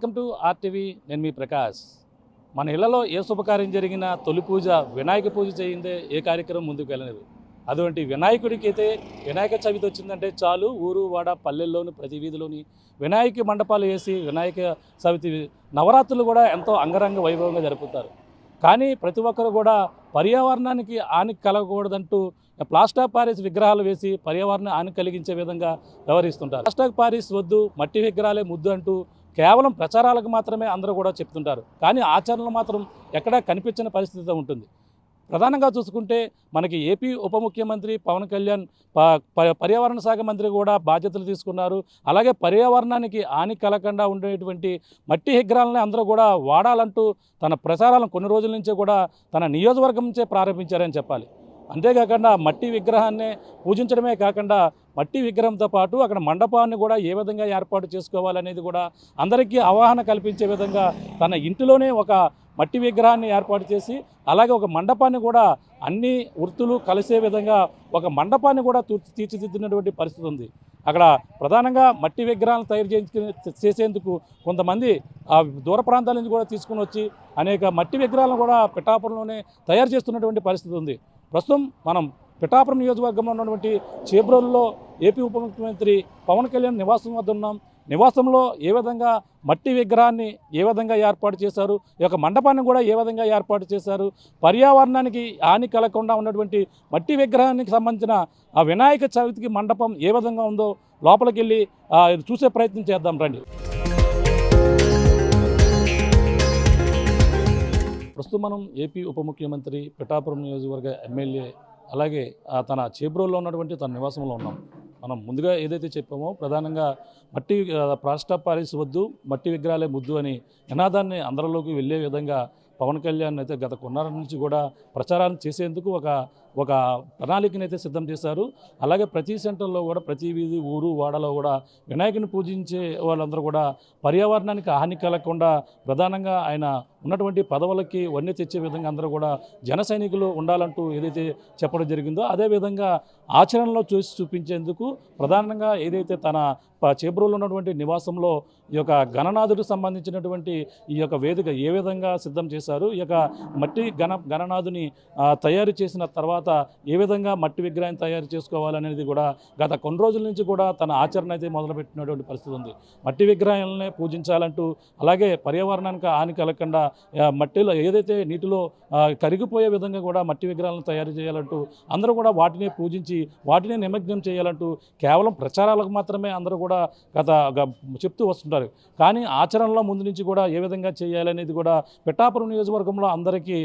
Welcome to RTV. నేను మీ ప్రకాష్. మన ఇళ్లలో ఏ శుభకార్యం జరిగినా తొలి పూజ వినాయక పూజ చేయిందే ఏ కార్యక్రమం ముందుకు వెళ్ళలేదు. అటువంటి వినాయకుడికి అయితే వినాయక చవితి వచ్చిందంటే చాలు ఊరు వాడ పల్లెల్లోని ప్రతి వీధిలోని వినాయక మండపాలు వేసి వినాయక చవితి నవరాత్రులు కూడా ఎంతో అంగరంగ వైభవంగా జరుపుతారు. కానీ ప్రతి ఒక్కరు కూడా పర్యావరణానికి హాని కలగకూడదంటూ ప్లాస్టర్ ఆఫ్ పారిస్ విగ్రహాలు వేసి పర్యావరణ హాని కలిగించే విధంగా వ్యవహరిస్తుంటారు. ప్లాస్టర్ ఆఫ్ పారిస్ వద్దు, మట్టి విగ్రహాలే ముద్దు అంటూ కేవలం ప్రచారాలకు మాత్రమే అందరూ కూడా చెప్తుంటారు. కానీ ఆచరణలు మాత్రం ఎక్కడా కనిపించని పరిస్థితి ఉంటుంది. ప్రధానంగా చూసుకుంటే మనకి ఏపీ ఉప ముఖ్యమంత్రి పవన్ కళ్యాణ్ పర్యావరణ శాఖ మంత్రి కూడా బాధ్యతలు తీసుకున్నారు. అలాగే పర్యావరణానికి హాని కలగకుండా ఉండేటువంటి మట్టి విగ్రహాలని అందరూ కూడా వాడాలంటూ తన ప్రచారాలను కొన్ని రోజుల నుంచే కూడా తన నియోజకవర్గం నుంచే ప్రారంభించారని చెప్పాలి. అంతేకాకుండా మట్టి విగ్రహాన్ని పూజించడమే కాకుండా మట్టి విగ్రహంతో పాటు అక్కడ మండపాన్ని కూడా ఏ విధంగా ఏర్పాటు చేసుకోవాలనేది కూడా అందరికీ అవగాహన కల్పించే విధంగా తన ఇంటిలోనే ఒక మట్టి విగ్రహాన్ని ఏర్పాటు చేసి అలాగే ఒక మండపాన్ని కూడా అన్ని వృత్తులు కలిసే విధంగా ఒక మండపాన్ని కూడా తీర్చిదిద్దినటువంటి పరిస్థితి ఉంది. అక్కడ ప్రధానంగా మట్టి విగ్రహాలను తయారు చేసేందుకు కొంతమంది దూర ప్రాంతాల నుంచి కూడా తీసుకుని వచ్చి అనేక మట్టి విగ్రహాలను కూడా పిఠాపురంలోనే తయారు చేస్తున్నటువంటి పరిస్థితి ఉంది. ప్రస్తుతం మనం పిఠాపురం నియోజకవర్గంలో ఉన్నటువంటి చేబ్రోలులో ఏపీ ఉప ముఖ్యమంత్రి పవన్ కళ్యాణ్ నివాసం వద్ద ఉన్నాం. నివాసంలో ఏ విధంగా మట్టి విగ్రహాన్ని ఏ విధంగా ఏర్పాటు చేశారు, ఈ యొక్క మండపాన్ని కూడా ఏ విధంగా ఏర్పాటు చేశారు, పర్యావరణానికి హాని కలగకుండా ఉన్నటువంటి మట్టి విగ్రహానికి సంబంధించిన ఆ వినాయక చవితికి మండపం ఏ విధంగా ఉందో లోపలికి వెళ్ళి చూసే ప్రయత్నం చేద్దాం రండి. ప్రస్తుతం మనం ఏపీ ఉప ముఖ్యమంత్రి పిఠాపురం నియోజకవర్గ ఎమ్మెల్యే అలాగే తన చేబ్రోల్లో ఉన్నటువంటి తన నివాసంలో ఉన్నాం. మనం ముందుగా ఏదైతే చెప్పామో ప్రధానంగా మట్టి ప్లాస్టర్ ఆఫ్ పారిస్ వద్దు, మట్టి విగ్రహాలే ముద్దు అని నినాదాన్ని అందరిలోకి వెళ్ళే విధంగా పవన్ కళ్యాణ్ అయితే గత కొన్నాళ్ళ నుంచి కూడా ప్రచారాన్ని చేసేందుకు ఒక ప్రణాళికను అయితే సిద్ధం చేశారు. అలాగే ప్రతి సెంటర్లో కూడా ప్రతి వీధి ఊరు వాడలో కూడా వినాయకుని పూజించే వాళ్ళందరూ కూడా పర్యావరణానికి హాని కలగకుండా ప్రధానంగా ఆయన ఉన్నటువంటి పదవులకి వన్నె తెచ్చే విధంగా అందరూ కూడా జన సైనికులు ఉండాలంటూ ఏదైతే చెప్పడం జరిగిందో అదేవిధంగా ఆచరణలో చూపించేందుకు ప్రధానంగా ఏదైతే తన చేబ్రోలు ఉన్నటువంటి నివాసంలో ఈ యొక్క గణనాథుడికి సంబంధించినటువంటి ఈ యొక్క వేదిక ఏ విధంగా సిద్ధం చేశారు, ఈ యొక్క మట్టి గణనాథుని తయారు చేసిన తర్వాత ఏ విధంగా మట్టి విగ్రహాన్ని తయారు చేసుకోవాలనేది కూడా గత కొన్ని రోజుల నుంచి కూడా తన ఆచరణ అయితే మొదలుపెట్టినటువంటి పరిస్థితి ఉంది. మట్టి విగ్రహాలనే పూజించాలంటూ అలాగే పర్యావరణానికి హాని కలగకుండా మట్టిలో ఏదైతే నీటిలో కరిగిపోయే విధంగా కూడా మట్టి విగ్రహాలను తయారు చేయాలంటూ అందరూ కూడా వాటిని పూజించి వాటిని నిమగ్నం చేయాలంటూ కేవలం ప్రచారాలకు మాత్రమే అందరూ కూడా చెప్తూ వస్తుంటారు. కానీ ఆచరణలో ముందు నుంచి కూడా ఏ విధంగా చేయాలనేది కూడా పిఠాపురం నియోజకవర్గంలో అందరికీ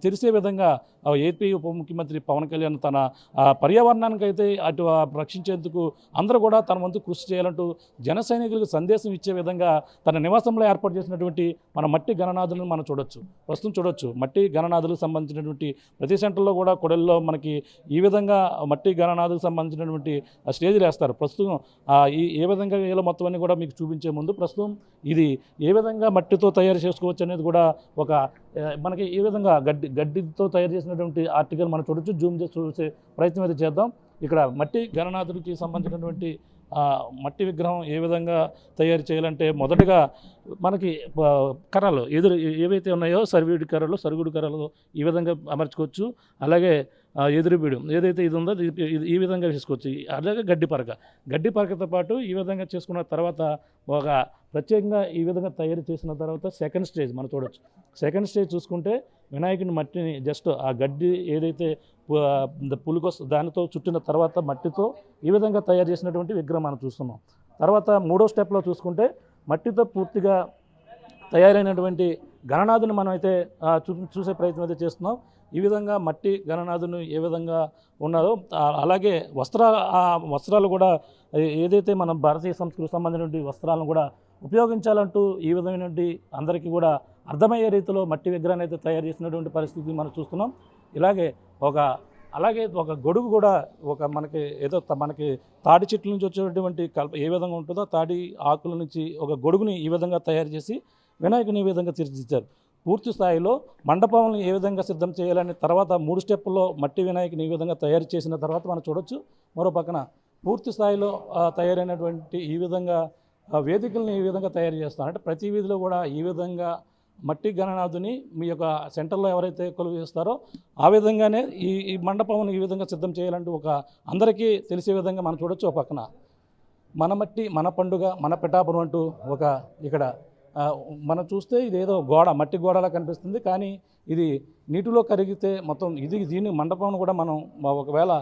తెలిసే విధంగా ఏపీ ఉప ముఖ్యమంత్రి పవన్ కళ్యాణ్ తన పర్యావరణానికి అయితే అటు రక్షించేందుకు అందరూ కూడా తన వంతు కృషి చేయాలంటూ జన సైనికులకు సందేశం ఇచ్చే విధంగా తన నివాసంలో ఏర్పాటు చేసినటువంటి మన మట్టి గణనాథులను మనం ప్రస్తుతం చూడొచ్చు. మట్టి గణనాథులకు సంబంధించినటువంటి ప్రతి సెంటర్లో కూడా కొడల్లో మనకి ఈ విధంగా మట్టి గణనాథులకు సంబంధించినటువంటి స్టేజ్లు వేస్తారు. ప్రస్తుతం ఏ విధంగా ఏలో మొత్తం అన్ని కూడా మీకు చూపించే ముందు ప్రస్తుతం ఇది ఏ విధంగా మట్టితో తయారు చేసుకోవచ్చు అనేది కూడా మనకి ఈ విధంగా గడ్డితో తయారు చేసినటువంటి ఆర్టికల్ మనం చూడొచ్చు. జూమ్ చేసి చూసే ప్రయత్నం అయితే చేద్దాం. ఇక్కడ మట్టి గణనాథుడికి సంబంధించినటువంటి మట్టి విగ్రహం ఏ విధంగా తయారు చేయాలంటే మొదటగా మనకి కర్రలు ఏవైతే ఉన్నాయో సరుగుడు కర్రలు ఈ విధంగా అమర్చుకోవచ్చు. అలాగే ఎదురుబీడు ఏదైతే ఇది ఉందో ఈ విధంగా చేసుకోవచ్చు. అలాగే గడ్డి పరకతో పాటు ఈ విధంగా చేసుకున్న తర్వాత ఒక ప్రత్యేకంగా ఈ విధంగా తయారు చేసిన తర్వాత సెకండ్ స్టేజ్ మనం చూడవచ్చు. సెకండ్ స్టేజ్ చూసుకుంటే వినాయకుని మట్టిని జస్ట్ ఆ గడ్డి ఏదైతే పులుకొస్తు దానితో చుట్టిన తర్వాత మట్టితో ఈ విధంగా తయారు చేసినటువంటి విగ్రహం మనం చూస్తున్నాం. తర్వాత మూడో స్టెప్లో చూసుకుంటే మట్టితో పూర్తిగా తయారైనటువంటి గణనాథుని మనం అయితే చూసే ప్రయత్నం అయితే చేస్తున్నాం. ఈ విధంగా మట్టి గణనాథుని ఏ విధంగా ఉన్నారో అలాగే వస్త్రాలు కూడా ఏదైతే మనం భారతీయ సంస్కృతికి సంబంధించినటువంటి వస్త్రాలను కూడా ఉపయోగించాలంటూ ఈ విధమైనటువంటి అందరికీ కూడా అర్థమయ్యే రీతిలో మట్టి విగ్రహాన్ని అయితే తయారు చేసినటువంటి పరిస్థితి మనం చూస్తున్నాం. అలాగే ఒక గొడుగు కూడా మనకి తాడి చెట్ల నుంచి వచ్చేటువంటి ఏ విధంగా ఉంటుందో తాడి ఆకుల నుంచి ఒక గొడుగుని ఈ విధంగా తయారు చేసి వినాయకుని ఈ విధంగా తీర్చిదిద్దారు. పూర్తి స్థాయిలో మండపాలను ఏ విధంగా సిద్ధం చేయాలని తర్వాత 3 స్టెప్పుల్లో మట్టి వినాయకుని ఈ విధంగా తయారు చేసిన తర్వాత మనం చూడొచ్చు. మరో పక్కన పూర్తి స్థాయిలో తయారైనటువంటి ఈ విధంగా వేదికల్ని ఈ విధంగా తయారు చేస్తారు. అంటే ప్రతి వీధిలో కూడా ఈ విధంగా మట్టి గణనాథుని మీ యొక్క సెంటర్లో ఎవరైతే కొలువు చేస్తారో ఆ విధంగానే ఈ మండపం ఈ విధంగా సిద్ధం చేయాలంటూ ఒక అందరికీ తెలిసే విధంగా మనం చూడొచ్చు. ఒక పక్కన మన మట్టి మన పండుగ మన పిఠాపురం అంటూ ఒక ఇక్కడ మనం చూస్తే ఇదేదో గోడ మట్టి గోడలా కనిపిస్తుంది, కానీ ఇది నీటిలో కరిగితే మొత్తం దీని మండపం కూడా మనం ఒకవేళ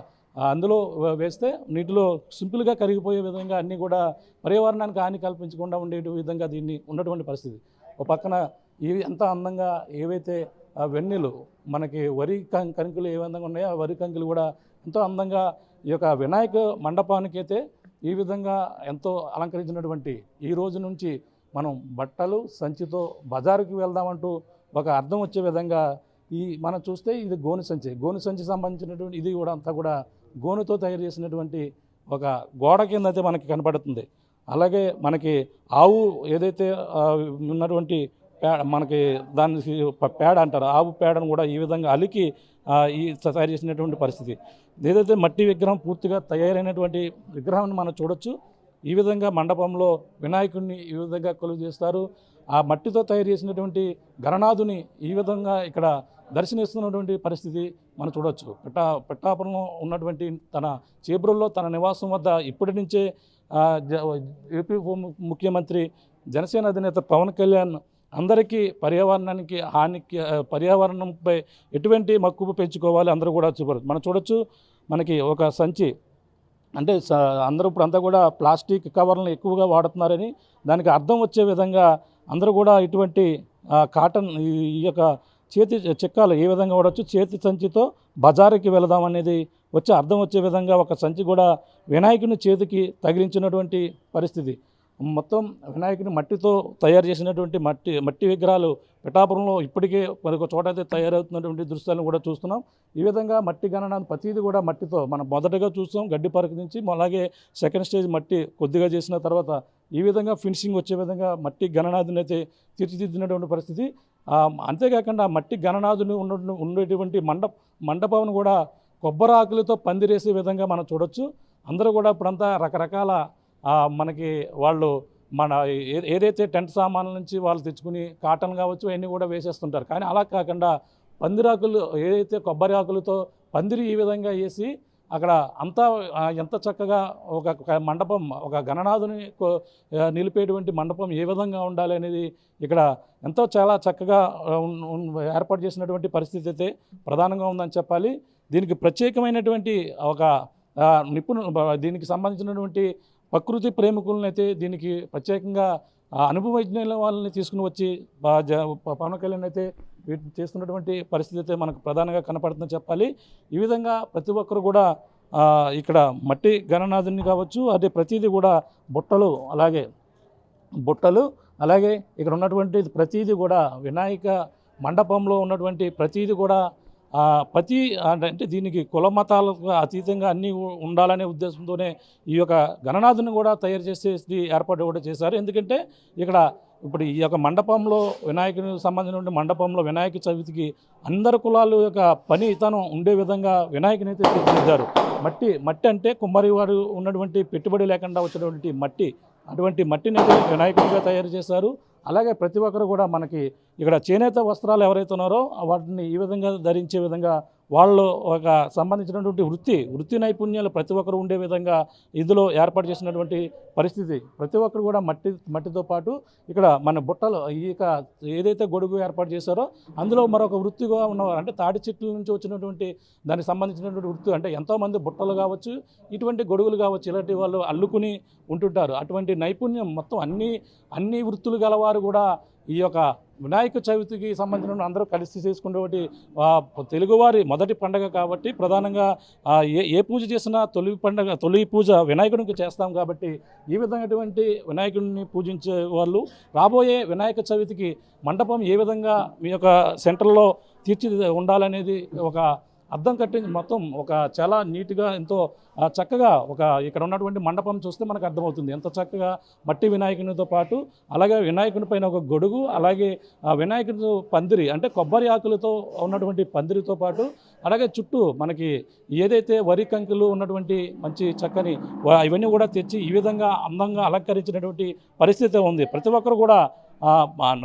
అందులో వేస్తే నీటిలో సింపుల్గా కరిగిపోయే విధంగా అన్నీ కూడా పర్యావరణానికి హాని కల్పించకుండా ఉండే విధంగా దీన్ని ఉన్నటువంటి పరిస్థితి. ఒక పక్కన ఇవి ఎంత అందంగా ఏవైతే వెన్నెలు మనకి వరి కంకులు ఏ విధంగా ఉన్నాయో ఆ వరి కంకులు కూడా ఎంతో అందంగా ఈ యొక్క వినాయక మండపానికైతే ఈ విధంగా ఎంతో అలంకరించినటువంటి ఈ రోజు నుంచి మనం బట్టలు సంచితో బజారుకి వెళ్దామంటూ ఒక అర్థం వచ్చే విధంగా మనం చూస్తే ఇది గోను సంచి సంబంధించినటువంటి ఇది కూడా అంతా కూడా గోనుతో తయారు చేసినటువంటి ఒక గోడ కింద అయితే మనకి కనపడుతుంది. అలాగే మనకి ఆవు ఏదైతే ఉన్నటువంటి మనకి దానికి పేడ అంటారు, ఆవు పేడను కూడా ఈ విధంగా అలికి తయారు చేసినటువంటి పరిస్థితి. ఏదైతే మట్టి విగ్రహం పూర్తిగా తయారైనటువంటి విగ్రహాన్ని మనం చూడొచ్చు. ఈ విధంగా మండపంలో వినాయకుడిని ఈ విధంగా కొలువు చేస్తారు. ఆ మట్టితో తయారు చేసినటువంటి గణనాథుని ఈ విధంగా ఇక్కడ దర్శనమిస్తున్నటువంటి పరిస్థితి మనం చూడవచ్చు. పిఠాపురంలో ఉన్నటువంటి తన చేబ్రోల్లో తన నివాసం వద్ద ఇప్పటి నుంచే ఏపీ ముఖ్యమంత్రి జనసేన అధినేత పవన్ కళ్యాణ్ అందరికీ పర్యావరణంపై ఎటువంటి మక్కువ పెంచుకోవాలి అందరూ కూడా చూపరు. మనం చూడొచ్చు, మనకి ఒక సంచి అంటే అందరూ ఇప్పుడు అంతా కూడా ప్లాస్టిక్ కవర్లను ఎక్కువగా వాడుతున్నారని దానికి అర్థం వచ్చే విధంగా అందరూ కూడా ఇటువంటి కాటన్ ఈ యొక్క చేతి చెక్కాలు ఏ విధంగా వాడచ్చు, చేతి సంచితో బజారుకి వెళదామనేది వచ్చే అర్థం వచ్చే విధంగా ఒక సంచి కూడా వినాయకుని చేతికి తగిలించినటువంటి పరిస్థితి. మొత్తం వినాయకుని మట్టితో తయారు చేసినటువంటి మట్టి విగ్రహాలు పిఠాపురంలో ఇప్పటికే ఒక చోట అయితే తయారవుతున్నటువంటి దృశ్యాలను కూడా చూస్తున్నాం. ఈ విధంగా మట్టి గణనాన్ని ప్రతిదీ కూడా మట్టితో మనం మొదటగా చూస్తాం గడ్డి పార్క్ నుంచి, అలాగే సెకండ్ స్టేజ్ మట్టి కొద్దిగా చేసిన తర్వాత ఈ విధంగా ఫినిషింగ్ వచ్చే విధంగా మట్టి గణనాథుని అయితే తీర్చిదిద్దినటువంటి పరిస్థితి. అంతేకాకుండా మట్టి గణనాథుని ఉండేటువంటి మండపం కూడా కొబ్బరి ఆకులతో పందిరేసే విధంగా మనం చూడొచ్చు. అందరూ కూడా ఇప్పుడంతా రకరకాల మనకి వాళ్ళు మన ఏదైతే టెంట్ సామాన్ల నుంచి వాళ్ళు తెచ్చుకుని కాటన్ కావచ్చు అవన్నీ కూడా వేసేస్తుంటారు. కానీ అలా కాకుండా పందిరాకులు ఏదైతే కొబ్బరి ఆకులతో పందిరి ఈ విధంగా వేసి అక్కడ అంతా ఎంత చక్కగా ఒక మండపం ఒక గణనాథుని నిలిపేటువంటి మండపం ఏ విధంగా ఉండాలి అనేది ఇక్కడ ఎంతో చాలా చక్కగా ఏర్పాటు చేసినటువంటి పరిస్థితి అయితే ప్రధానంగా ఉందని చెప్పాలి. దీనికి ప్రత్యేకమైనటువంటి ఒక దీనికి సంబంధించినటువంటి ప్రకృతి ప్రేమికులను అయితే దీనికి ప్రత్యేకంగా అనుభవజ్ఞుల వాళ్ళని తీసుకుని వచ్చి పవన్ కళ్యాణ్ అయితే వీటిని చేస్తున్నటువంటి పరిస్థితి అయితే మనకు ప్రధానంగా కనపడుతుందని చెప్పాలి. ఈ విధంగా ప్రతి ఒక్కరు కూడా ఇక్కడ మట్టి గణనాథుని కావచ్చు, అదే ప్రతిదీ కూడా బుట్టలు అలాగే ఇక్కడ ఉన్నటువంటి ప్రతిదీ కూడా వినాయక మండపంలో ఉన్నటువంటి ప్రతిదీ కూడా అంటే దీనికి కుల మతాలకు అతీతంగా అన్నీ ఉండాలనే ఉద్దేశంతోనే ఈ యొక్క గణనాథుని కూడా తయారు చేసేసి ఏర్పాటు కూడా చేశారు. ఎందుకంటే ఇప్పుడు ఈ యొక్క మండపంలో వినాయకునికి సంబంధించిన మండపంలో వినాయక చవితికి అందరు కులాల యొక్క పనితనం ఉండే విధంగా వినాయకుని అయితే తీర్చిదిద్దారు. మట్టి అంటే కుమ్మరి వారు ఉన్నటువంటి పెట్టుబడి లేకుండా వచ్చినటువంటి అటువంటి మట్టిని వినాయకుడిగా తయారు చేశారు. అలాగే ప్రతి ఒక్కరు కూడా మనకి ఇక్కడ చేనేత వస్త్రాలు ఎవరైతే ఉన్నారో వాటిని ఈ విధంగా ధరించే విధంగా వాళ్ళు ఒక సంబంధించినటువంటి వృత్తి నైపుణ్యాలు ప్రతి ఒక్కరు ఉండే విధంగా ఇందులో ఏర్పాటు చేసినటువంటి పరిస్థితి. ప్రతి ఒక్కరు కూడా మట్టితో పాటు ఇక్కడ మన బుట్టలు ఏదైతే గొడుగు ఏర్పాటు చేశారో అందులో మరొక వృత్తిగా ఉన్నవారు అంటే తాటి చెట్ల నుంచి వచ్చినటువంటి దానికి సంబంధించినటువంటి వృత్తి అంటే ఎంతోమంది బుట్టలు కావచ్చు, ఇటువంటి గొడుగులు కావచ్చు, ఇలాంటి వాళ్ళు అల్లుకుని ఉంటుంటారు. అటువంటి నైపుణ్యం మొత్తం అన్ని వృత్తులు గలవారు కూడా ఈ యొక్క వినాయక చవితికి సంబంధించిన అందరూ కలిసి చేసుకునేటువంటి తెలుగువారి మొదటి పండగ కాబట్టి ప్రధానంగా ఏ పూజ చేసినా తొలి పూజ వినాయకుడికి చేస్తాం కాబట్టి ఈ విధమైనటువంటి వినాయకుడిని పూజించే వాళ్ళు రాబోయే వినాయక చవితికి మండపం ఏ విధంగా మీ యొక్క సెంటర్లో ఉండాలనేది ఒక అద్దం కట్టించి మొత్తం ఒక చాలా నీట్గా ఎంతో చక్కగా ఇక్కడ ఉన్నటువంటి మండపం చూస్తే మనకు అర్థమవుతుంది ఎంత చక్కగా మట్టి వినాయకునితో పాటు అలాగే వినాయకుని పైన ఒక గొడుగు, అలాగే వినాయకుని పందిరి అంటే కొబ్బరి ఆకులతో ఉన్నటువంటి పందిరితో పాటు అలాగే చుట్టూ మనకి ఏదైతే వరి కంకులు ఉన్నటువంటి మంచి చక్కని ఇవన్నీ కూడా తెచ్చి ఈ విధంగా అందంగా అలంకరించినటువంటి పరిస్థితి ఉంది. ప్రతి ఒక్కరు కూడా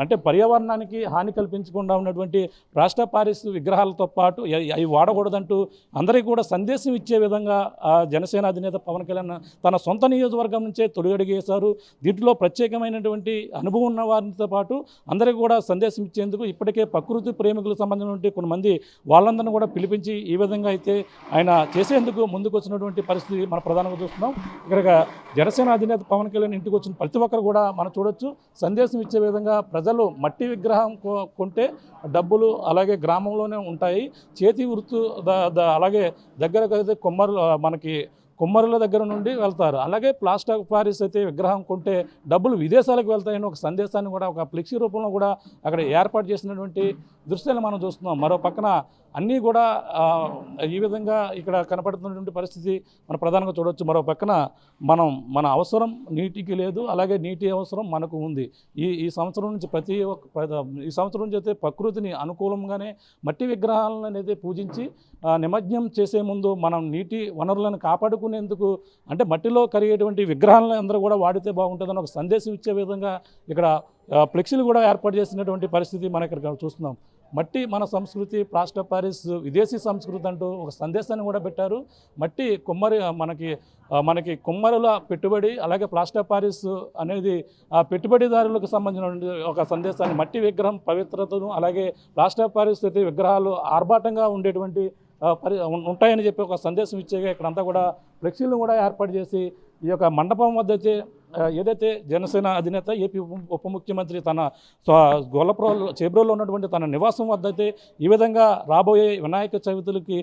అంటే పర్యావరణానికి హాని కల్పించకుండా ఉన్నటువంటి రాష్ట్ర పారిస్ విగ్రహాలతో పాటు అవి వాడకూడదంటూ అందరికీ కూడా సందేశం ఇచ్చే విధంగా జనసేన అధినేత పవన్ కళ్యాణ్ తన సొంత నియోజకవర్గం నుంచే తొలిగడిగేశారు. దీంట్లో ప్రత్యేకమైనటువంటి అనుభవం ఉన్న వారితో పాటు అందరికీ కూడా సందేశం ఇచ్చేందుకు ఇప్పటికే ప్రకృతి ప్రేమికులకు సంబంధించినటువంటి కొంతమంది వాళ్ళందరినీ కూడా పిలిపించి ఈ విధంగా అయితే ఆయన చేసేందుకు ముందుకు వచ్చినటువంటి పరిస్థితి మనం ప్రధానంగా చూస్తున్నాం. ఇక్కడ జనసేన అధినేత పవన్ కళ్యాణ్ ఇంటికి వచ్చిన ప్రతి ఒక్కరు కూడా మనం చూడొచ్చు సందేశం ఇచ్చే విధంగా ప్రజలు మట్టి విగ్రహం కొంటే డబ్బులు అలాగే గ్రామంలోనే ఉంటాయి. చేతి వృత్తు అలాగే దగ్గర కుమ్మరుల దగ్గర నుండి వెళ్తారు. అలాగే ప్లాస్టర్ ఆఫ్ పారిస్ అయితే విగ్రహం కొంటే డబ్బులు విదేశాలకు వెళ్తాయని ఒక సందేశాన్ని కూడా ఒక ఫ్లెక్సీ రూపంలో కూడా అక్కడ ఏర్పాటు చేసినటువంటి దృశ్యాన్ని మనం చూస్తున్నాం. మరో పక్కన అన్నీ కూడా ఈ విధంగా ఇక్కడ కనపడుతున్నటువంటి పరిస్థితి మనం ప్రధానంగా చూడవచ్చు. మరో పక్కన మన అవసరం నీటికి లేదు, అలాగే నీటి అవసరం మనకు ఉంది. ఈ సంవత్సరం నుంచి ఈ సంవత్సరం నుంచి అయితే ప్రకృతిని అనుకూలంగానే మట్టి విగ్రహాలను అనేది పూజించి నిమజ్జనం చేసే ముందు మనం నీటి వనరులను కాపాడుకునేందుకు అంటే మట్టిలో కరిగేటువంటి విగ్రహాలను అందరూ కూడా వాడితే బాగుంటుందని ఒక సందేశం ఇచ్చే విధంగా ఇక్కడ ఫ్లెక్సీలు కూడా ఏర్పాటు చేసినటువంటి పరిస్థితి మనం ఇక్కడ చూస్తున్నాం. మట్టి మన సంస్కృతి, ప్లాస్టర్ ఆఫ్ పారిస్ విదేశీ సంస్కృతి అంటూ ఒక సందేశాన్ని కూడా పెట్టారు. మట్టి మనకి కుమ్మరుల పెట్టుబడి, అలాగే ప్లాస్టర్ ఆఫ్ పారిస్ అనేది ఆ పెట్టుబడిదారులకు సంబంధించిన ఒక సందేశాన్ని, మట్టి విగ్రహం పవిత్రతను, అలాగే ప్లాస్టర్ ఆఫ్ పారిస్ అయితే విగ్రహాలు ఆర్భాటంగా ఉండేటువంటి ఉంటాయని చెప్పి ఒక సందేశం ఇచ్చేగా ఇక్కడంతా కూడా ఫ్లెక్సీలను కూడా ఏర్పాటు చేసి ఈ యొక్క మండపం వద్ద అయితే ఏదైతే జనసేన అధినేత ఏపీ ఉప ముఖ్యమంత్రి తన చేబ్రోల్లో ఉన్నటువంటి తన నివాసం వద్ద అయితే ఈ విధంగా రాబోయే వినాయక చవితులకి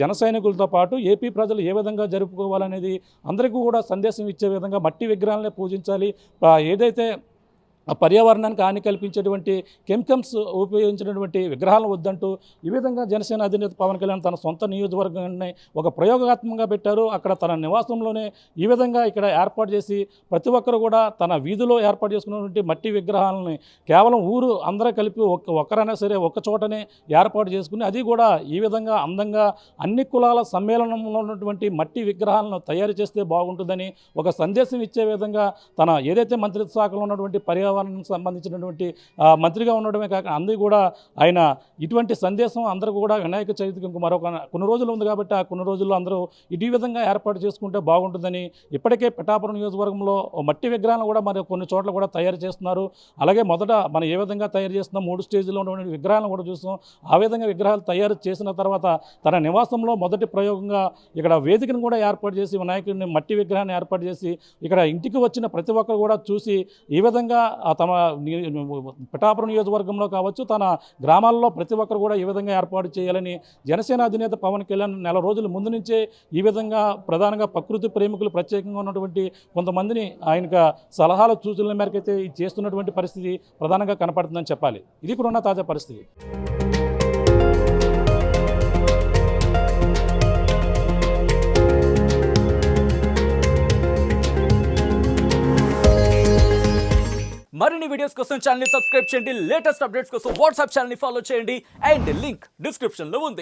జన సైనికులతో పాటు ఏపీ ప్రజలు ఏ విధంగా జరుపుకోవాలనేది అందరికీ కూడా సందేశం ఇచ్చే విధంగా మట్టి విగ్రహాలనే పూజించాలి, ఏదైతే పర్యావరణానికి హాని కల్పించేటువంటి కెమికల్స్ ఉపయోగించినటువంటి విగ్రహాలను వద్దంటూ ఈ విధంగా జనసేన అధినేత పవన్ కళ్యాణ్ తన సొంత నియోజకవర్గాన్ని ఒక ప్రయోగాత్మకంగా పెట్టారు. అక్కడ తన నివాసంలోనే ఈ విధంగా ఇక్కడ ఏర్పాటు చేసి ప్రతి ఒక్కరు కూడా తన వీధిలో ఏర్పాటు చేసుకున్నటువంటి మట్టి విగ్రహాలని కేవలం ఊరు అందరూ కలిపి ఒక్కరైనా సరే ఒక్క చోటనే ఏర్పాటు చేసుకుని అది కూడా ఈ విధంగా అందంగా అన్ని కులాల సమ్మేళనంలో ఉన్నటువంటి మట్టి విగ్రహాలను తయారు చేస్తే బాగుంటుందని ఒక సందేశం ఇచ్చే విధంగా తన ఏదైతే మంత్రిత్వ శాఖలో ఉన్నటువంటి పర్యావరణానికి సంబంధించినటువంటి మంత్రిగా ఉండడమే కాక అందరూ కూడా ఆయన ఇటువంటి సందేశం అందరూ కూడా వినాయక చవితికి కొన్ని రోజులు ఉంది కాబట్టి ఆ కొన్ని రోజుల్లో అందరూ ఈ విధంగా ఏర్పాటు చేసుకుంటే బాగుంటుందని ఇప్పటికే పిఠాపురం నియోజకవర్గంలో మట్టి విగ్రహాలను కూడా మరి కొన్ని చోట్ల కూడా తయారు చేస్తున్నారు. అలాగే మొదట మనం ఏ విధంగా తయారు చేస్తున్నాం 3 స్టేజ్లో ఉన్నటువంటి విగ్రహాలను కూడా చూస్తాం. ఆ విధంగా విగ్రహాలు తయారు చేసిన తర్వాత తన నివాసంలో మొదటి ప్రయోగంగా ఇక్కడ వేదికను కూడా ఏర్పాటు చేసి వినాయకుడిని మట్టి విగ్రహాన్ని ఏర్పాటు చేసి ఇక్కడ ఇంటికి వచ్చిన ప్రతి ఒక్కరు కూడా చూసి ఈ విధంగా తమ పిఠాపురం నియోజకవర్గంలో కావచ్చు తన గ్రామాల్లో ప్రతి ఒక్కరు కూడా ఈ విధంగా ఏర్పాటు చేయాలని జనసేన అధినేత పవన్ కళ్యాణ్ నెల రోజుల ముందు నుంచే ఈ విధంగా ప్రధానంగా ప్రకృతి ప్రేమికులు ప్రత్యేకంగా ఉన్నటువంటి కొంతమందిని ఆయనకు సలహాలు సూచనల మేరకు అయితే చేస్తున్నటువంటి పరిస్థితి ప్రధానంగా కనపడుతుందని చెప్పాలి. ఇది ఇప్పుడున్న తాజా పరిస్థితి. మరిన్ని వీడియోస్ కోసం ఛానల్ ని సబ్స్క్రైబ్ చేయండి, లేటెస్ట్ అప్డేట్స్ కోసం వాట్సాప్ ఛానల్ ని ఫాలో చేయండి అండ్ లింక్ డిస్క్రిప్షన్ లో ఉంది.